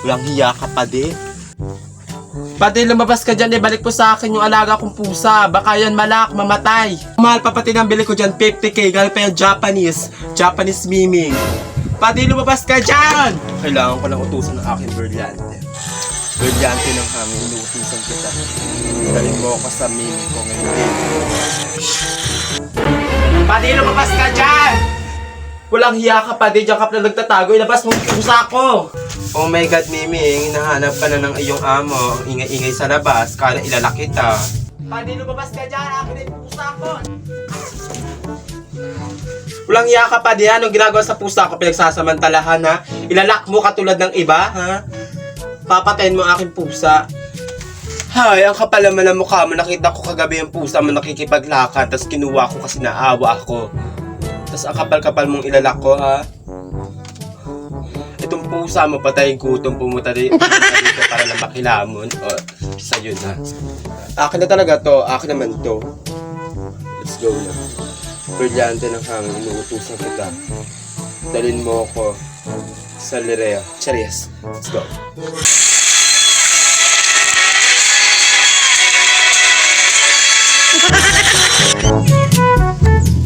Walang hiya ka pa din. Pati lumabas ka dyan, ibalik po sa akin yung alaga kong pusa. Baka yan malak, mamatay. Mahal pa pati ng bili ko dyan, 50k. Galing pa yung Japanese miming. Pati lumabas ka dyan! Kailangan ko lang utusan ng aking brilyante. Brilyante ng hangin, inuutusan kita. Galing mo ako sa miming ko ngayon. Pati lumabas ka dyan! Walang hiya ka pa, di dyan ka pala nagtatago. Ilabas mo yung pusa ko! Oh my God, Miming, hinahanap ka na ng iyong amo. Ingay-ingay sa labas, kala ilalak kita. Pwede lumabas ka dyan, akin na yung pusa ko. Walang hiya ka pa, di anong ginagawa sa pusa ko, pinagsasamantalahan ha? Ilalak mo katulad ng iba, ha? Papatayin mo aking pusa. Hay, ang kapal naman ng mukha mo. Nakita ko kagabi yung pusa mo nakikipaglakad, tapos kinuha ko kasi naawa ako. Tapos ang kapal-kapal mong ilalak ko, ha? Itong pusa mo, patayin gutom, pumunta dito para lang makilamon. O, sa'yo na. Akin na talaga to, akin naman to. Let's go na. Brilyante ng hangin, inuutusan kita. Dalhin mo ako sa Lirea. Cheers. Let's go.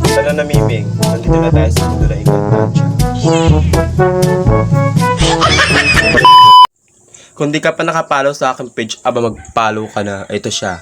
Tara na, Miming. Nandito na tayo sa mundo na Encantadia. Kung di ka pa nakapollow sa aking page, aba mag-follow ka na. Ito siya.